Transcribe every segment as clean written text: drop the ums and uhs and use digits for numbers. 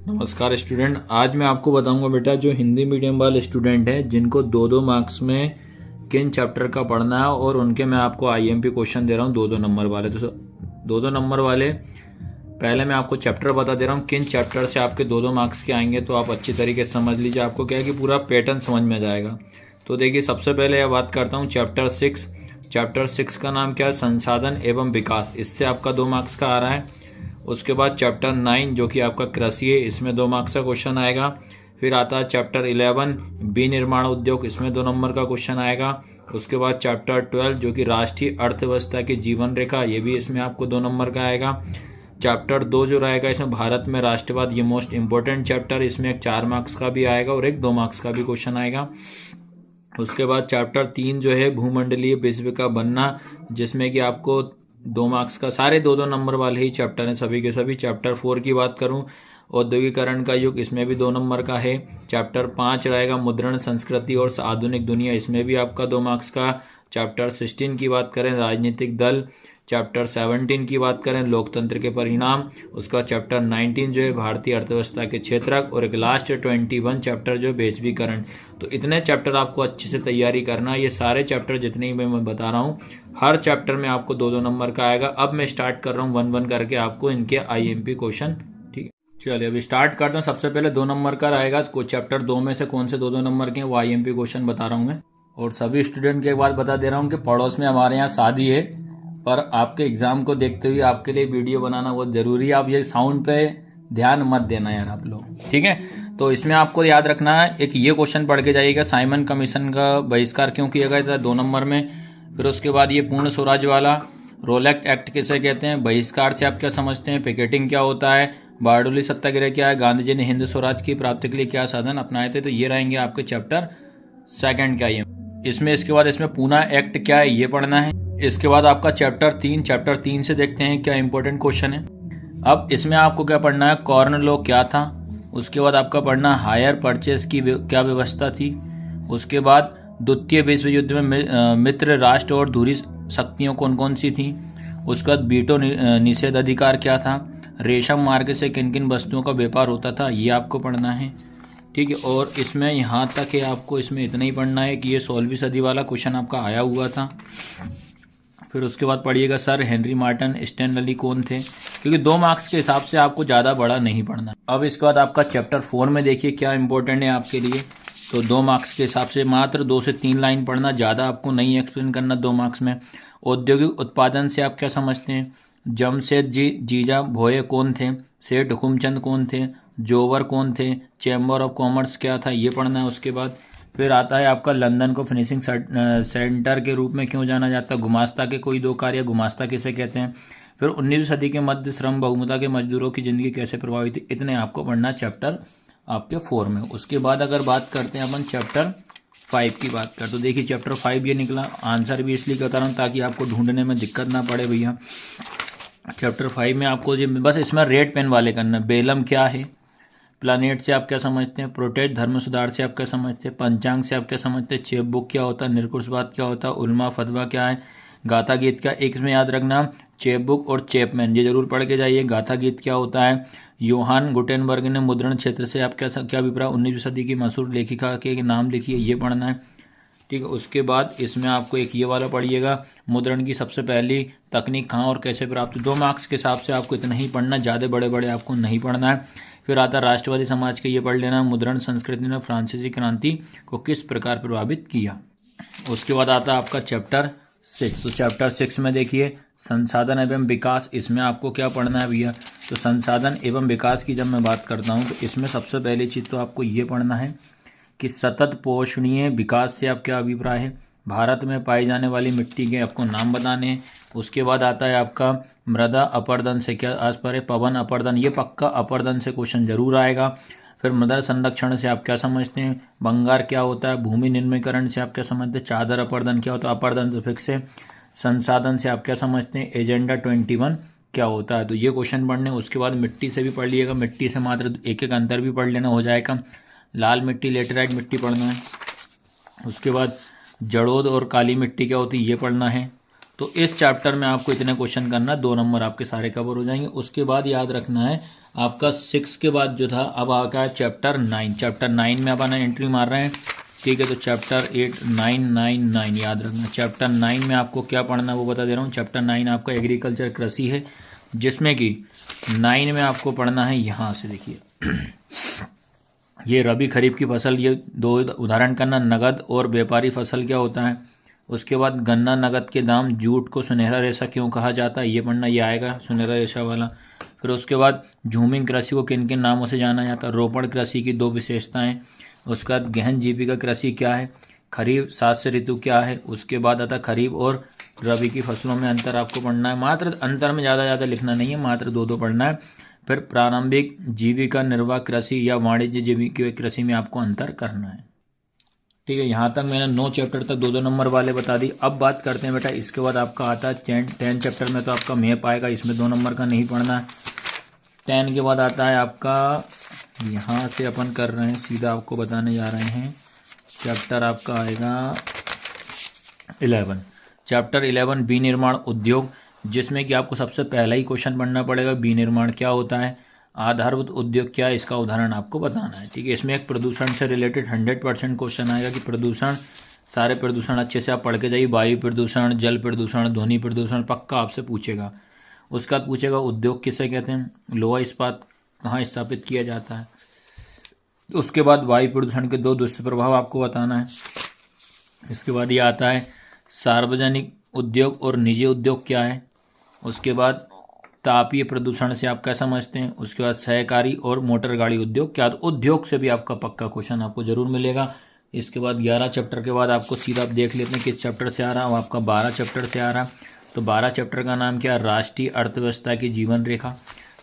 नमस्कार स्टूडेंट। आज मैं आपको बताऊंगा बेटा, जो हिंदी मीडियम वाले स्टूडेंट हैं जिनको 2-2 मार्क्स में किन चैप्टर का पढ़ना है, और उनके मैं आपको आईएमपी क्वेश्चन दे रहा हूं 2-2 नंबर वाले। तो 2-2 नंबर वाले पहले मैं आपको चैप्टर बता दे रहा हूं किन चैप्टर से आपके 2-2 मार्क्स के आएंगे, तो आप अच्छी तरीके से समझ लीजिए। आपको क्या है कि पूरा पैटर्न समझ में आ जाएगा। तो देखिए, सबसे पहले यह बात करता हूँ चैप्टर 6। चैप्टर 6 का नाम क्या है? संसाधन एवं विकास। इससे आपका 2 मार्क्स का आ रहा है। उसके बाद चैप्टर 9 जो कि आपका कृषि है, इसमें 2 मार्क्स का क्वेश्चन आएगा। फिर आता है चैप्टर 11 विनिर्माण उद्योग, इसमें 2 नंबर का क्वेश्चन आएगा। उसके बाद चैप्टर 12 जो कि राष्ट्रीय अर्थव्यवस्था की जीवन रेखा, ये भी इसमें आपको 2 नंबर का आएगा। चैप्टर 2 जो रहेगा इसमें भारत में राष्ट्रवाद, ये मोस्ट इंपॉर्टेंट चैप्टर, इसमें एक 4 मार्क्स का भी आएगा और एक 2 मार्क्स का भी क्वेश्चन आएगा। उसके बाद चैप्टर 3 जो है भूमंडलीय विश्व का बनना, जिसमें कि आपको 2 मार्क्स का, सारे 2-2 नंबर वाले ही चैप्टर हैं सभी के सभी। चैप्टर 4 की बात करूं, औद्योगिकरण का युग, इसमें भी 2 नंबर का है। चैप्टर 5 रहेगा मुद्रण संस्कृति और आधुनिक दुनिया, इसमें भी आपका 2 मार्क्स का। चैप्टर 16 की बात करें राजनीतिक दल। चैप्टर 17 की बात करें लोकतंत्र के परिणाम। उसका चैप्टर 19 जो है भारतीय अर्थव्यवस्था के क्षेत्रक, और एक लास्ट 21 चैप्टर जो है वैश्वीकरण। तो इतने चैप्टर आपको अच्छे से तैयारी करना है। ये सारे चैप्टर जितने ही मैं बता रहा हूँ, हर चैप्टर में आपको 2-2 नंबर का आएगा। अब मैं स्टार्ट कर रहा हूँ 1-1 करके आपको इनके आईएमपी क्वेश्चन। ठीक है, चलिए अभी स्टार्ट करते हैं। सबसे पहले 2 नंबर का रहेगा। चैप्टर 2 में से कौन से 2-2 नंबर के हैं वो आईएमपी क्वेश्चन बता रहा हूँ मैं। और सभी स्टूडेंट के एक बात बता दे रहा हूँ कि पड़ोस में हमारे यहाँ शादी है, पर आपके एग्जाम को देखते हुए आपके लिए वीडियो बनाना बहुत जरूरी है। आप ये साउंड पे ध्यान मत देना यार आप लोग, ठीक है। तो इसमें आपको याद रखना है, एक ये क्वेश्चन पढ़ के जाइएगा, साइमन कमीशन का बहिष्कार क्यों किया गया था, 2 नंबर में। फिर उसके बाद ये पूर्ण स्वराज वाला, रोलेक्ट एक्ट किसे कहते हैं, बहिष्कार से आप क्या समझते हैं, पिकेटिंग क्या होता है, बारडोली सत्याग्रह क्या है, गांधी जी ने हिंद स्वराज की प्राप्ति के लिए क्या साधन अपनाए थे। तो ये रहेंगे आपके चैप्टर 2 का ये। इसमें इसके बाद इसमें पूना एक्ट क्या है ये पढ़ना है। इसके बाद आपका चैप्टर 3 से देखते हैं क्या इंपॉर्टेंट क्वेश्चन है। अब इसमें आपको क्या पढ़ना है, कॉर्न लॉ क्या था। उसके बाद आपका पढ़ना हायर परचेस की क्या व्यवस्था थी। उसके बाद द्वितीय विश्व युद्ध में मित्र राष्ट्र और धुरी शक्तियों कौन कौन सी थी। उसके बाद वीटो निषेध अधिकार क्या था। रेशम मार्ग से किन किन वस्तुओं का व्यापार होता था, ये आपको पढ़ना है, ठीक है। और इसमें यहाँ तक है, आपको इसमें इतना ही पढ़ना है कि ये 16वीं सदी वाला क्वेश्चन आपका आया हुआ था। फिर उसके बाद पढ़िएगा सर हेनरी मार्टिन स्टैनली कौन थे, क्योंकि 2 मार्क्स के हिसाब से आपको ज़्यादा बड़ा नहीं पढ़ना। अब इसके बाद आपका चैप्टर 4 में देखिए क्या इंपॉर्टेंट है आपके लिए। तो 2 मार्क्स के हिसाब से मात्र 2 से 3 लाइन पढ़ना, ज़्यादा आपको नहीं एक्सप्लेन करना 2 मार्क्स में। औद्योगिक उत्पादन से आप क्या समझते हैं, जमशेद जी जीजा भोये कौन थे, सेठ हुकुमचंद कौन थे, जोवर कौन थे, चैम्बर ऑफ कॉमर्स क्या था, ये पढ़ना है। उसके बाद फिर आता है आपका लंदन को फिनिशिंग सेंटर के रूप में क्यों जाना जाता है, गुमास्ता के कोई 2 कार्य, गुमास्ता किसे कहते हैं। फिर 19वीं सदी के मध्य श्रम बहुमता के मजदूरों की जिंदगी कैसे प्रभावित थी। इतने आपको पढ़ना चैप्टर आपके 4 में। उसके बाद अगर बात करते हैं अपन चैप्टर 5 की बात कर, तो देखिए चैप्टर 5 ये निकला। आंसर भी इसलिए करता रहा हूँ ताकि आपको ढूंढने में दिक्कत ना पड़े भैया। चैप्टर 5 में आपको ये बस इसमें रेड पेन वाले करना, बेलम क्या है, प्लानेट से आप क्या समझते हैं, प्रोटेस्ट धर्म सुधार से आप क्या समझते हैं, पंचांग से आप क्या समझते हैं, चेप बुक क्या होता है, निरकुशवाद क्या होता है, उल्मा फतवा क्या है, गाथा गीत क्या। एक इसमें याद रखना चेप बुक और चेपमैन, ये जरूर पढ़ के जाइए। गाथा गीत क्या होता है, योहान गुटेनबर्ग ने मुद्रण क्षेत्र से आप क्या अभिप्राय, 19वीं सदी की मशहूर लेखिका के नाम लिखिए, ये पढ़ना है, ठीक है। उसके बाद इसमें आपको एक ये वाला पढ़िएगा, मुद्रण की सबसे पहली तकनीक कहाँ और कैसे प्राप्त। 2 मार्क्स के हिसाब से आपको इतना ही पढ़ना, ज़्यादा बड़े बड़े आपको नहीं पढ़ना है। फिर आता राष्ट्रवादी समाज के, ये पढ़ लेना, मुद्रण संस्कृति ने फ्रांसीसी क्रांति को किस प्रकार प्रभावित किया। उसके बाद आता है आपका चैप्टर 6। तो चैप्टर 6 में देखिए संसाधन एवं विकास, इसमें आपको क्या पढ़ना है भैया। तो संसाधन एवं विकास की जब मैं बात करता हूँ, तो इसमें सबसे पहली चीज़ तो आपको ये पढ़ना है कि सतत पोषणीय विकास से आप क्या अभिप्राय है। भारत में पाई जाने वाली मिट्टी के आपको नाम बताने हैं। उसके बाद आता है आपका मृदा अपरदन से क्या आस्पर्य, पवन अपरदन, ये पक्का अपरदन से क्वेश्चन जरूर आएगा। फिर मृदा संरक्षण से आप क्या समझते हैं, बंगार क्या होता है, भूमि निम्नीकरण से आप क्या समझते हैं, चादर अपरदन क्या होता है, अपरदन तो फिक्स है। संसाधन से आप क्या समझते हैं, एजेंडा 21 क्या होता है। तो ये क्वेश्चन पढ़ने। उसके बाद मिट्टी से भी पढ़ लिएगा, मिट्टी से मात्र एक एक अंतर भी पढ़ लेना हो जाएगा। लाल मिट्टी लेटेराइट मिट्टी पढ़ना है। उसके बाद जड़ोद और काली मिट्टी क्या होती है ये पढ़ना है। तो इस चैप्टर में आपको इतने क्वेश्चन करना, 2 नंबर आपके सारे कवर हो जाएंगे। उसके बाद याद रखना है आपका 6 के बाद जो था अब आका है चैप्टर 9। चैप्टर 9 में अपन एंट्री मार रहे हैं, ठीक है। तो चैप्टर 8 9 9 9 याद रखना। चैप्टर 9 में आपको क्या पढ़ना है वो बता दे रहा हूँ। चैप्टर 9 आपका एग्रीकल्चर कृषि है, जिसमें कि 9 में आपको पढ़ना है, यहाँ से देखिए ये रबी खरीफ की फसल, ये 2 उदाहरण करना। नगद और व्यापारी फसल क्या होता है। उसके बाद गन्ना नगद के दाम, जूट को सुनहरा रेशा क्यों कहा जाता है, ये पढ़ना, ये आएगा सुनहरा रेशा वाला। फिर उसके बाद झूमिंग कृषि को किन किन नामों से जाना जाता है। रोपण कृषि की 2 विशेषताएं। उसके बाद गहन जीविका कृषि क्या है। खरीफ 7 से ऋतु क्या है। उसके बाद आता खरीफ और रबी की फसलों में अंतर आपको पढ़ना है। मात्र अंतर में ज़्यादा लिखना नहीं है, मात्र 2 पढ़ना है। फिर प्रारंभिक जीविका निर्वाह कृषि या वाणिज्य जीविका कृषि में आपको अंतर करना है, ठीक है। यहाँ तक मैंने 9 चैप्टर तक 2 नंबर वाले बता दी। अब बात करते हैं बेटा, इसके बाद आपका आता है 10 चैप्टर में तो आपका मैप आएगा, इसमें 2 नंबर का नहीं पढ़ना है। 10 के बाद आता है आपका, यहाँ से अपन कर रहे हैं सीधा आपको बताने जा रहे हैं, चैप्टर आपका आएगा 11। चैप्टर 11 विनिर्माण उद्योग, जिसमें कि आपको सबसे पहला ही क्वेश्चन पढ़ना पड़ेगा, विनिर्माण क्या होता है, आधारभूत उद्योग क्या है, इसका उदाहरण आपको बताना है, ठीक है। इसमें एक प्रदूषण से रिलेटेड 100% क्वेश्चन आएगा कि प्रदूषण, सारे प्रदूषण अच्छे से आप पढ़ के जाइए। वायु प्रदूषण, जल प्रदूषण, ध्वनि प्रदूषण पक्का आपसे पूछेगा। उसका पूछेगा उद्योग किसे कहते हैं, लोहा इस्पात कहाँ स्थापित किया जाता है। उसके बाद वायु प्रदूषण के 2 दुष्प्रभाव आपको बताना है। इसके बाद ये आता है सार्वजनिक उद्योग और निजी उद्योग क्या है। उसके बाद तापीय प्रदूषण से आप क्या समझते हैं। उसके बाद सहकारी और मोटर गाड़ी उद्योग क्या, तो उद्योग से भी आपका पक्का क्वेश्चन आपको जरूर मिलेगा। इसके बाद 11 चैप्टर के बाद आपको सीधा आप देख लेते हैं किस चैप्टर से आ रहा है, वो आपका 12 चैप्टर से आ रहा है। तो 12 चैप्टर का नाम क्या है, राष्ट्रीय अर्थव्यवस्था की जीवन रेखा।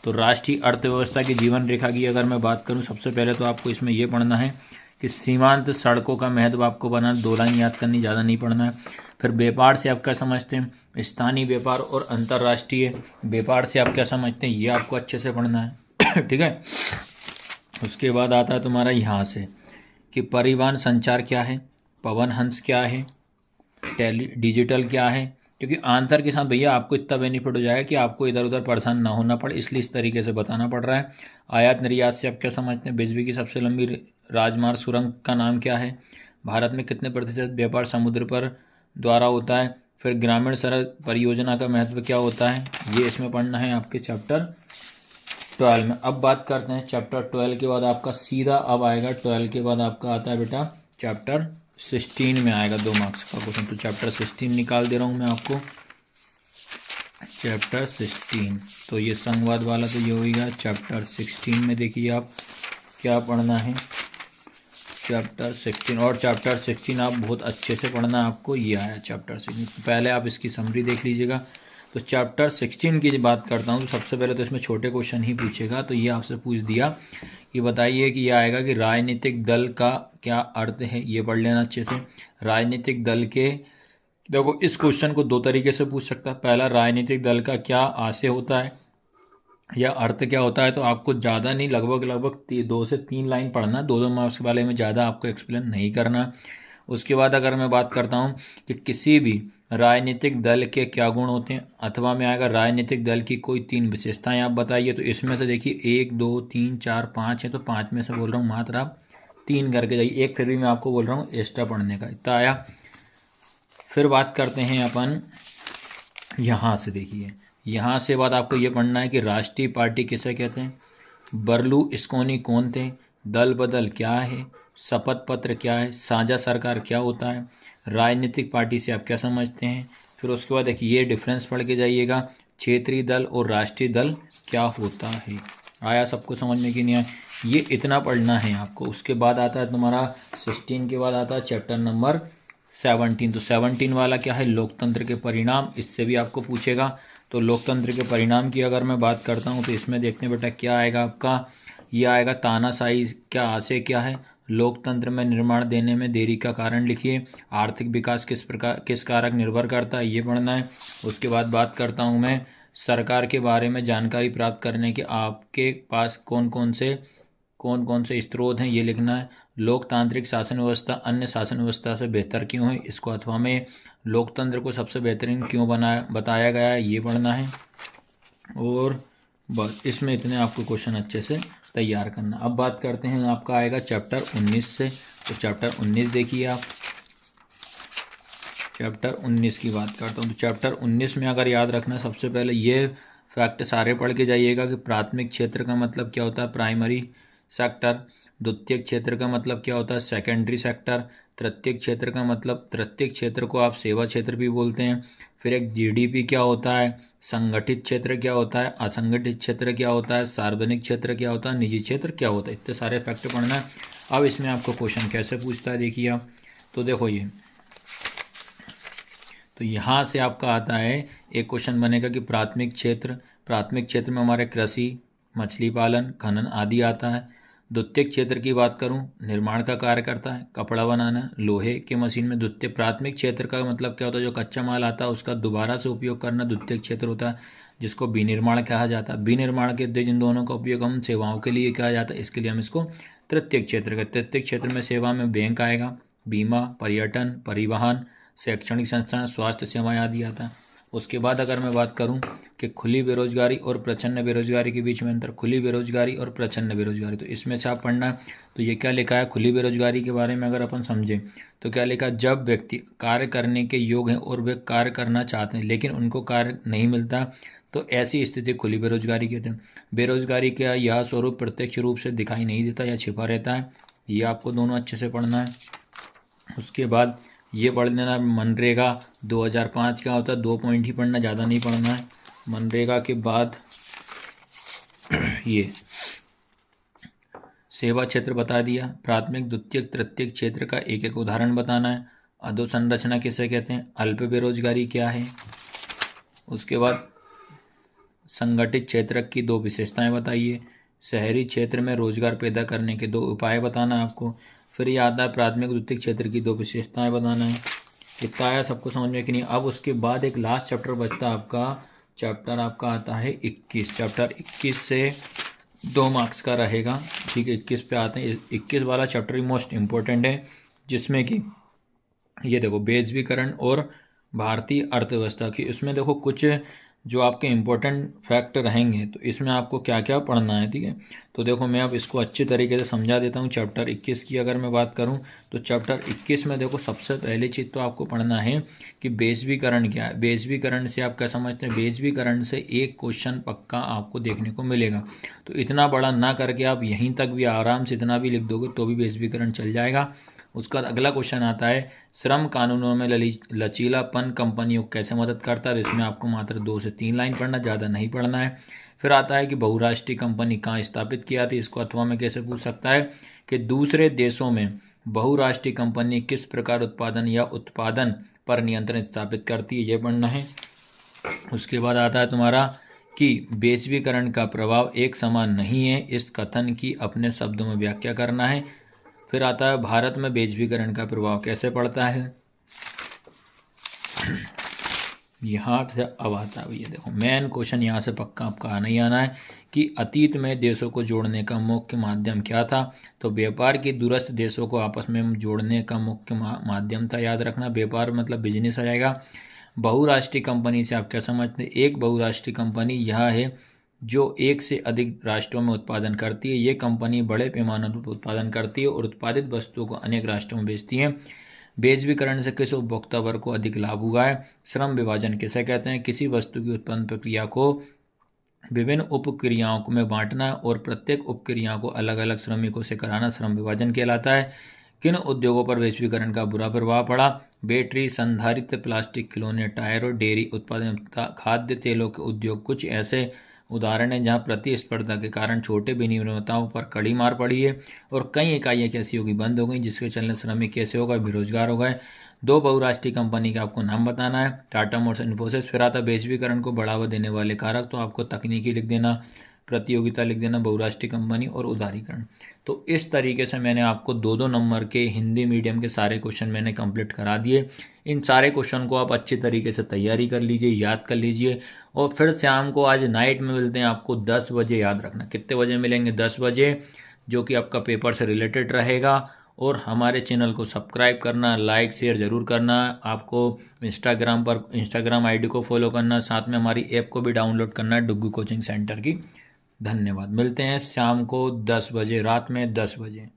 तो राष्ट्रीय अर्थव्यवस्था की जीवन रेखा की अगर मैं बात करूँ, सबसे पहले तो आपको इसमें यह पढ़ना है कि सीमांत सड़कों का महत्व आपको बना, 2 लाइन याद करनी, ज़्यादा नहीं पढ़ना है। फिर व्यापार से आप क्या समझते हैं, स्थानीय व्यापार और अंतर्राष्ट्रीय व्यापार से आप क्या समझते हैं, ये आपको अच्छे से पढ़ना है ठीक है। उसके बाद आता है तुम्हारा यहाँ से कि परिवहन संचार क्या है, पवन हंस क्या है, डिजिटल क्या है। क्योंकि आंसर के साथ भैया आपको इतना बेनिफिट हो जाएगा कि आपको इधर उधर परेशान ना होना पड़े, इसलिए इस तरीके से बताना पड़ रहा है। आयात निर्यात से आप क्या समझते हैं, विश्व की सबसे लंबी राजमार्ग सुरंग का नाम क्या है, भारत में कितने प्रतिशत व्यापार समुद्र पर द्वारा होता है। फिर ग्रामीण सड़क परियोजना का महत्व क्या होता है, ये इसमें पढ़ना है आपके चैप्टर 12 में। अब बात करते हैं चैप्टर 12 के बाद आपका सीधा अब आएगा, 12 के बाद आपका आता है बेटा चैप्टर 16 में आएगा 2 मार्क्स का क्वेश्चन। तो चैप्टर 16 निकाल दे रहा हूँ मैं आपको, चैप्टर 16। तो ये संवाद वाला तो ये होगा। चैप्टर 16 में देखिए आप क्या पढ़ना है, चैप्टर 16। और चैप्टर 16 आप बहुत अच्छे से पढ़ना, आपको ये आया चैप्टर 16। तो पहले आप इसकी समरी देख लीजिएगा। तो चैप्टर 16 की बात करता हूँ तो सबसे पहले तो इसमें छोटे क्वेश्चन ही पूछेगा। तो ये आपसे पूछ दिया कि बताइए कि ये आएगा कि राजनीतिक दल का क्या अर्थ है, ये पढ़ लेना अच्छे से। राजनीतिक दल के, देखो इस क्वेश्चन को 2 तरीके से पूछ सकता है। पहला, राजनीतिक दल का क्या आशय होता है या अर्थ क्या होता है। तो आपको ज़्यादा नहीं, लगभग 2 से 3 लाइन पढ़ना, 2 मार्क्स वाले में ज़्यादा आपको एक्सप्लेन नहीं करना। उसके बाद अगर मैं बात करता हूँ कि किसी भी राजनीतिक दल के क्या गुण होते हैं, अथवा में आएगा राजनीतिक दल की कोई 3 विशेषताएं आप बताइए। तो इसमें से देखिए 1 2 3 4 5 है, तो 5 में से बोल रहा हूँ मात्र आप 3 करके जाइए। एक फिर भी मैं आपको बोल रहा हूँ एक्स्ट्रा पढ़ने का, इतना आया। फिर बात करते हैं अपन यहाँ से, देखिए यहाँ से बाद आपको ये पढ़ना है कि राष्ट्रीय पार्टी किसे कहते हैं, बर्लुस्कोनी कौन थे, दल बदल क्या है, शपथ पत्र क्या है, साझा सरकार क्या होता है, राजनीतिक पार्टी से आप क्या समझते हैं। फिर उसके बाद देखिए ये डिफरेंस पढ़ के जाइएगा, क्षेत्रीय दल और राष्ट्रीय दल क्या होता है। आया सबको समझ में कि नहीं आया, ये इतना पढ़ना है आपको। उसके बाद आता है तुम्हारा 16 के बाद आता है चैप्टर नंबर 17। तो 17 वाला क्या है, लोकतंत्र के परिणाम, इससे भी आपको पूछेगा। तो लोकतंत्र के परिणाम की अगर मैं बात करता हूँ तो इसमें देखते हैं बेटा क्या आएगा आपका, ये आएगा तानाशाही क्या आशय क्या है, लोकतंत्र में निर्माण देने में देरी का कारण लिखिए, आर्थिक विकास किस कारक निर्भर करता है, ये पढ़ना है। उसके बाद बात करता हूँ मैं सरकार के बारे में जानकारी प्राप्त करने के आपके पास कौन कौन से स्रोत हैं, ये लिखना है। लोकतांत्रिक शासन व्यवस्था अन्य शासन व्यवस्था से बेहतर क्यों है, इसको अथवा में लोकतंत्र को सबसे बेहतरीन क्यों बताया गया है, ये पढ़ना है। और बस इसमें इतने आपको क्वेश्चन अच्छे से तैयार करना। अब बात करते हैं, आपका आएगा चैप्टर 19 से। तो चैप्टर 19 देखिए आप, चैप्टर 19 की बात करता हूँ। तो चैप्टर 19 में अगर याद रखना, सबसे पहले ये फैक्ट सारे पढ़ के जाइएगा कि प्राथमिक क्षेत्र का मतलब क्या होता है, प्राइमरी सेक्टर। द्वितीयक क्षेत्र का मतलब क्या होता है, सेकेंडरी सेक्टर। तृतीयक क्षेत्र का मतलब, तृतीयक क्षेत्र को आप सेवा क्षेत्र भी बोलते हैं। फिर एक जीडीपी क्या होता है, संगठित क्षेत्र क्या होता है, असंगठित क्षेत्र क्या होता है, सार्वजनिक क्षेत्र क्या होता है, निजी क्षेत्र क्या होता है, इतने सारे फैक्ट पढ़ना है। अब इसमें आपको क्वेश्चन कैसे पूछता है देखिए आप। तो देखो ये, तो यहाँ से आपका आता है एक क्वेश्चन बनेगा कि प्राथमिक क्षेत्र में हमारे कृषि, मछली पालन, खनन आदि आता है। द्वितीयक क्षेत्र की बात करूं, निर्माण का कार्य करता है, कपड़ा बनाना, लोहे की मशीन में द्वितीय। प्राथमिक क्षेत्र का मतलब क्या होता है, जो कच्चा माल आता है उसका दोबारा से उपयोग करना द्वितीयक क्षेत्र होता है, जिसको विनिर्माण कहा जाता है। विनिर्माण के उद्देश्य इन दोनों का उपयोग हम सेवाओं के लिए किया जाता है, इसके लिए हम इसको तृतीयक क्षेत्र का। तृतीयक क्षेत्र में सेवा में बैंक आएगा, बीमा, पर्यटन, परिवहन, शैक्षणिक संस्थान, स्वास्थ्य सेवाएं आदि आता है। उसके बाद अगर मैं बात करूं कि खुली बेरोजगारी और प्रच्छन्न बेरोजगारी के बीच में अंतर, खुली बेरोजगारी और प्रच्छन्न बेरोजगारी, तो इसमें से आप पढ़ना है। तो ये क्या लिखा है, खुली बेरोजगारी के बारे में अगर अपन समझें तो क्या लिखा है, जब व्यक्ति कार्य करने के योग्य हैं और वे कार्य करना चाहते हैं लेकिन उनको कार्य नहीं मिलता, तो ऐसी स्थिति खुली बेरोजगारी कहते हैं। बेरोजगारी का यह स्वरूप प्रत्यक्ष रूप से दिखाई नहीं देता या छिपा रहता है, ये आपको दोनों अच्छे से पढ़ना है। उसके बाद ये पढ़ लेना, मनरेगा 2005 का होता है, 2 पॉइंट ही पढ़ना, ज़्यादा नहीं पढ़ना है। मनरेगा के बाद ये सेवा क्षेत्र बता दिया, प्राथमिक, द्वितीयक, तृतीयक क्षेत्र का एक एक उदाहरण बताना है। अधोसंरचना किसे कहते हैं, अल्प बेरोजगारी क्या है। उसके बाद संगठित क्षेत्र की 2 विशेषताएं बताइए। शहरी क्षेत्र में रोजगार पैदा करने के 2 उपाय बताना आपको। फिर ये आता है प्राथमिक द्वितीयक क्षेत्र की 2 विशेषताएं बताना है। इतना आया सबको समझ में कि नहीं। अब उसके बाद एक लास्ट चैप्टर बचता है आपका, चैप्टर आपका आता है 21। चैप्टर 21 से 2 मार्क्स का रहेगा, ठीक है। 21 पे आते हैं। 21 वाला चैप्टर ही मोस्ट इम्पोर्टेंट है, जिसमें कि ये देखो बेसवीकरण और भारतीय अर्थव्यवस्था की, इसमें देखो कुछ जो आपके इम्पोर्टेंट फैक्ट रहेंगे, तो इसमें आपको क्या क्या पढ़ना है, ठीक है। तो देखो मैं अब इसको अच्छी तरीके से समझा देता हूँ। चैप्टर 21 की अगर मैं बात करूँ तो चैप्टर 21 में देखो सबसे पहली चीज़ तो आपको पढ़ना है कि बेसवीकरण क्या है। बेसवीकरण से आप क्या समझते हैं, बेसवीकरण से एक क्वेश्चन पक्का आपको देखने को मिलेगा। तो इतना बड़ा ना करके आप यहीं तक भी आराम से इतना भी लिख दोगे तो भी बेसवीकरण चल जाएगा। उसका अगला क्वेश्चन आता है, श्रम कानूनों में लचीलापन कंपनियों को कैसे मदद करता है। इसमें आपको मात्र 2 से 3 लाइन पढ़ना, ज़्यादा नहीं पढ़ना है। फिर आता है कि बहुराष्ट्रीय कंपनी कहाँ स्थापित किया थी। इसको अथवा में कैसे पूछ सकता है कि दूसरे देशों में बहुराष्ट्रीय कंपनी किस प्रकार उत्पादन या उत्पादन पर नियंत्रण स्थापित करती है, ये पढ़ना है। उसके बाद आता है तुम्हारा कि वैश्वीकरण का प्रभाव एक समान नहीं है, इस कथन की अपने शब्दों में व्याख्या करना है। फिर आता है भारत में वैश्वीकरण का प्रभाव कैसे पड़ता है। यहाँ से अब आता है, ये देखो मेन क्वेश्चन यहाँ से पक्का आपका आना ही आना है कि अतीत में देशों को जोड़ने का मुख्य माध्यम क्या था। तो व्यापार की दूरस्थ देशों को आपस में जोड़ने का मुख्य माध्यम था, याद रखना। व्यापार मतलब बिजनेस आ जाएगा। बहुराष्ट्रीय कंपनी से आप क्या समझते हैं, एक बहुराष्ट्रीय कंपनी यह है जो एक से अधिक राष्ट्रों में उत्पादन करती है। ये कंपनी बड़े पैमाने पर उत्पादन करती है और उत्पादित वस्तुओं को अनेक राष्ट्रों में बेचती है। वैश्वीकरण से किस उपभोक्ता वर्ग को अधिक लाभ हुआ है। श्रम विभाजन किसे कहते हैं, किसी वस्तु की उत्पन्न प्रक्रिया को विभिन्न उपक्रियाओं में बांटना और प्रत्येक उपक्रिया को अलग अलग श्रमिकों से कराना श्रम विभाजन कहलाता है। किन उद्योगों पर वैश्वीकरण का बुरा प्रभाव पड़ा। बैटरी, संधारित्र, प्लास्टिक, खिलौने, टायर और डेयरी उत्पादन, खाद्य तेलों के उद्योग कुछ ऐसे उदाहरण हैं जहां प्रतिस्पर्धा के कारण छोटे विनिर्माताओं पर कड़ी मार पड़ी है और कई इकाइयां कैसी होगी, बंद हो गई, जिसके चलने श्रमिक कैसे होगा, बेरोजगार हो गए। 2 बहुराष्ट्रीय कंपनी का आपको नाम बताना है, टाटा मोटर्स, इन्फोसिस। फिर आता वैश्वीकरण को बढ़ावा देने वाले कारक, तो आपको तकनीकी लिख देना, प्रतियोगिता लिख देना, बहुराष्ट्रीय कंपनी और उदारीकरण। तो इस तरीके से मैंने आपको 2-2 नंबर के हिंदी मीडियम के सारे क्वेश्चन मैंने कंप्लीट करा दिए। इन सारे क्वेश्चन को आप अच्छी तरीके से तैयारी कर लीजिए, याद कर लीजिए और फिर शाम को आज नाइट में मिलते हैं आपको 10 बजे। याद रखना कितने बजे मिलेंगे, 10 बजे, जो कि आपका पेपर से रिलेटेड रहेगा। और हमारे चैनल को सब्सक्राइब करना, लाइक शेयर ज़रूर करना। आपको इंस्टाग्राम आईडी को फॉलो करना, साथ में हमारी ऐप को भी डाउनलोड करना है, डुग्गू कोचिंग सेंटर की। धन्यवाद। मिलते हैं शाम को 10 बजे, रात में 10 बजे।